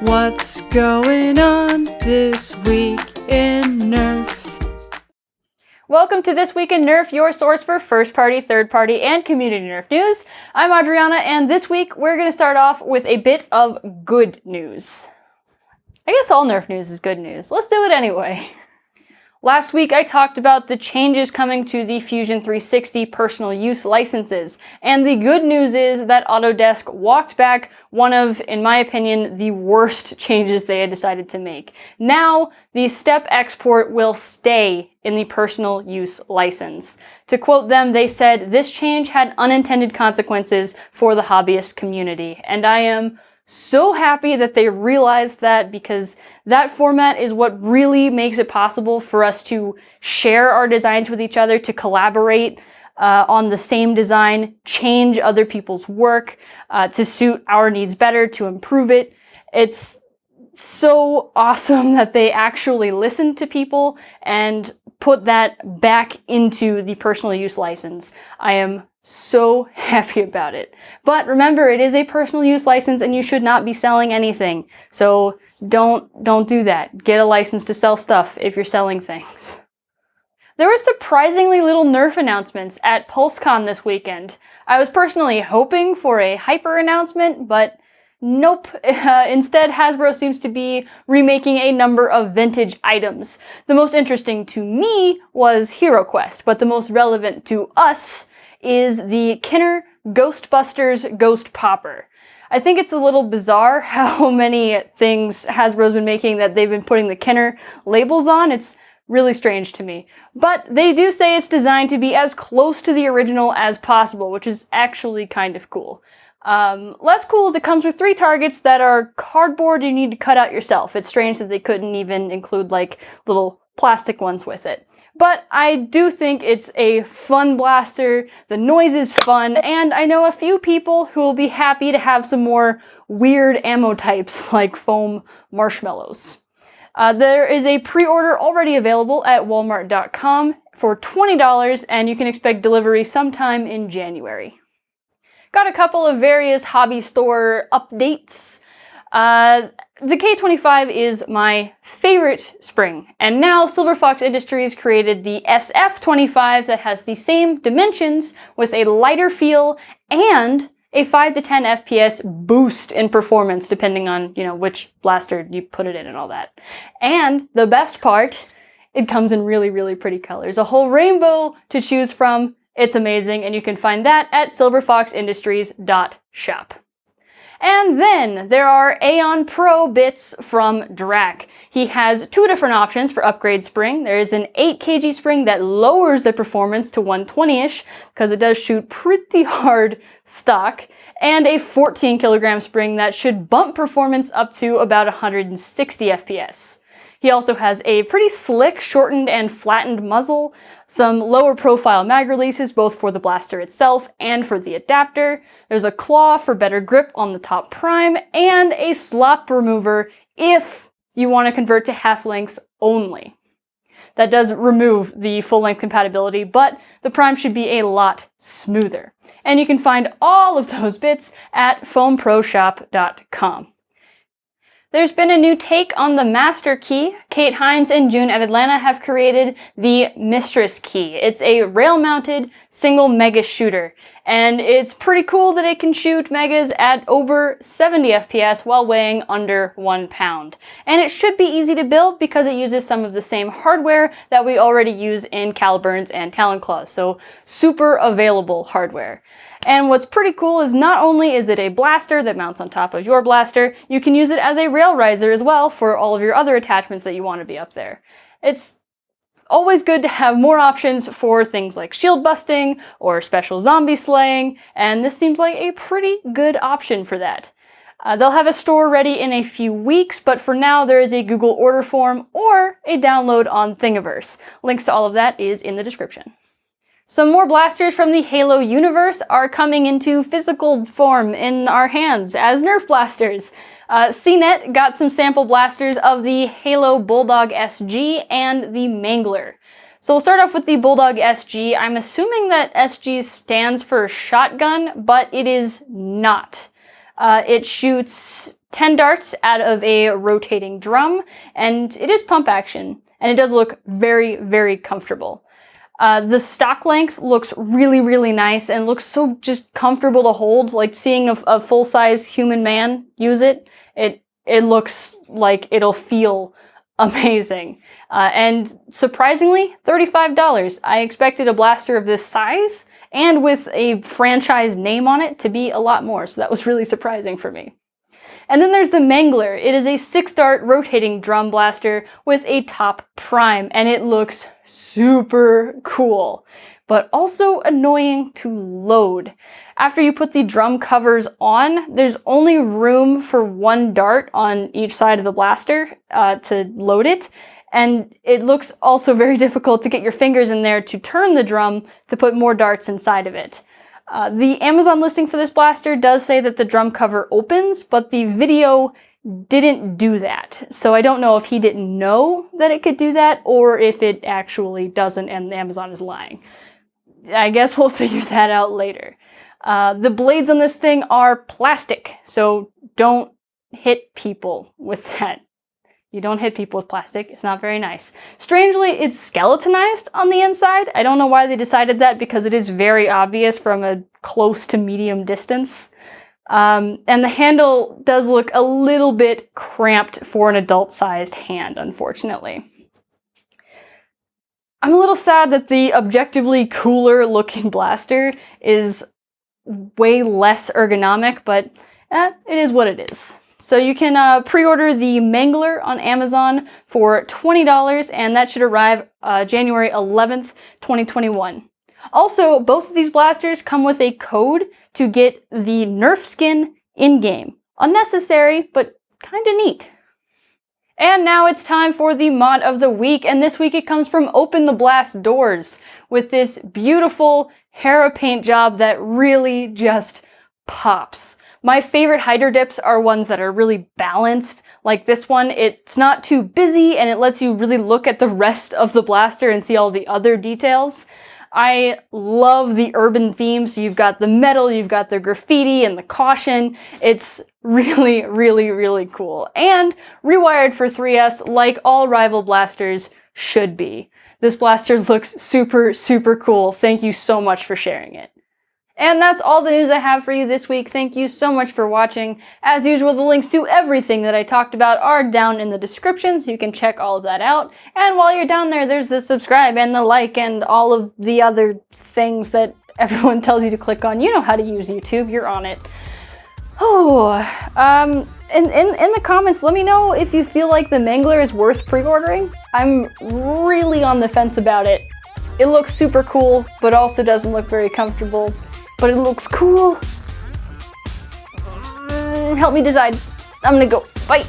What's going on this week in Nerf? Welcome to This Week in Nerf, your source for first-party, third-party, and community Nerf news. I'm Adriana, and this week we're going to start off with a bit of good news. I guess all Nerf news is good news. Let's do it anyway. Last week I talked about the changes coming to the Fusion 360 personal use licenses, and the good news is that Autodesk walked back one of, in my opinion, the worst changes they had decided to make. Now, the step export will stay in the personal use license. To quote them, they said, "This change had unintended consequences for the hobbyist community," and I am so happy that they realized that, because that format is what really makes it possible for us to share our designs with each other, to collaborate on the same design, change other people's work to suit our needs better, to improve it. It's so awesome that they actually listened to people and put that back into the personal use license. I am so happy about it. But remember, it is a personal use license and you should not be selling anything. So don't do that. Get a license to sell stuff if you're selling things. There were surprisingly little Nerf announcements at PulseCon this weekend. I was personally hoping for a hyper announcement, but nope. Instead, Hasbro seems to be remaking a number of vintage items. The most interesting to me was HeroQuest, but the most relevant to us is the Kenner Ghostbusters Ghostpopper. I think it's a little bizarre how many things Hasbro's been making that they've been putting the Kenner labels on. It's really strange to me. But they do say it's designed to be as close to the original as possible, which is actually kind of cool. Less cool is it comes with 3 targets that are cardboard you need to cut out yourself. It's strange that they couldn't even include like little plastic ones with it. But I do think it's a fun blaster, the noise is fun, and I know a few people who will be happy to have some more weird ammo types like foam marshmallows. There is a pre-order already available at walmart.com for $20, and you can expect delivery sometime in January. Got a couple of various hobby store updates. The K25 is my favorite spring, and now Silverfox Industries created the SF25 that has the same dimensions with a lighter feel and a 5 to 10 FPS boost in performance depending on, which blaster you put it in and all that. And the best part, it comes in really, really pretty colors. A whole rainbow to choose from. It's amazing, and you can find that at silverfoxindustries.shop. And then there are Aeon Pro Bits from Drac. He has 2 different options for upgrade spring. There is an 8 kg spring that lowers the performance to 120-ish, because it does shoot pretty hard stock, and a 14 kilogram spring that should bump performance up to about 160 FPS. He also has a pretty slick, shortened and flattened muzzle, some lower profile mag releases both for the blaster itself and for the adapter. There's a claw for better grip on the top prime, and a slop remover if you want to convert to half lengths only. That does remove the full length compatibility, but the prime should be a lot smoother. And you can find all of those bits at foamproshop.com. There's been a new take on the Master Key. Kate Hines and June at Atlanta have created the Mistress Key. It's a rail-mounted single mega shooter, and it's pretty cool that it can shoot megas at over 70 FPS while weighing under 1 pound. And it should be easy to build because it uses some of the same hardware that we already use in Caliburns and Talon Claws, so super available hardware. And what's pretty cool is not only is it a blaster that mounts on top of your blaster, you can use it as a rail riser as well for all of your other attachments that you want to be up there. It's always good to have more options for things like shield busting or special zombie slaying, and this seems like a pretty good option for that. They'll have a store ready in a few weeks, but for now there is a Google order form or a download on Thingiverse. Links to all of that is in the description. Some more blasters from the Halo universe are coming into physical form in our hands as Nerf blasters. CNET got some sample blasters of the Halo Bulldog SG and the Mangler. So we'll start off with the Bulldog SG. I'm assuming that SG stands for shotgun, but it is not. It shoots 10 darts out of a rotating drum, and it is pump action, and it does look very, very comfortable. The stock length looks really, really nice and looks so just comfortable to hold. Like seeing a full-size human man use it, it looks like it'll feel amazing. And surprisingly, $35. I expected a blaster of this size and with a franchise name on it to be a lot more, so that was really surprising for me. And then there's the Mangler. It is a 6-dart rotating drum blaster with a top prime, and it looks super cool, but also annoying to load. After you put the drum covers on, there's only room for 1 dart on each side of the blaster to load it, and it looks also very difficult to get your fingers in there to turn the drum to put more darts inside of it. The Amazon listing for this blaster does say that the drum cover opens, but the video didn't do that. So I don't know if he didn't know that it could do that or if it actually doesn't and Amazon is lying. I guess we'll figure that out later. The blades on this thing are plastic, so don't hit people with that. You don't hit people with plastic. It's not very nice. Strangely, it's skeletonized on the inside. I don't know why they decided that because it is very obvious from a close to medium distance. And the handle does look a little bit cramped for an adult-sized hand, unfortunately. I'm a little sad that the objectively cooler looking blaster is way less ergonomic, but it is what it is. So you can pre-order the Mangler on Amazon for $20, and that should arrive January 11th, 2021. Also, both of these blasters come with a code to get the Nerf skin in-game. Unnecessary, but kinda neat. And now it's time for the mod of the week, and this week it comes from Open the Blast Doors with this beautiful Hera paint job that really just pops. My favorite hider dips are ones that are really balanced, like this one. It's not too busy and it lets you really look at the rest of the blaster and see all the other details. I love the urban themes. So you've got the metal, you've got the graffiti and the caution. It's really, really, really cool. And rewired for 3S like all rival blasters should be. This blaster looks super, super cool. Thank you so much for sharing it. And that's all the news I have for you this week. Thank you so much for watching. As usual, the links to everything that I talked about are down in the description, so you can check all of that out. And while you're down there, there's the subscribe and the like and all of the other things that everyone tells you to click on. You know how to use YouTube. You're on it. Oh, in the comments, let me know if you feel like the Mangler is worth pre-ordering. I'm really on the fence about it. It looks super cool, but also doesn't look very comfortable. But it looks cool. Help me decide. I'm gonna go. Bye.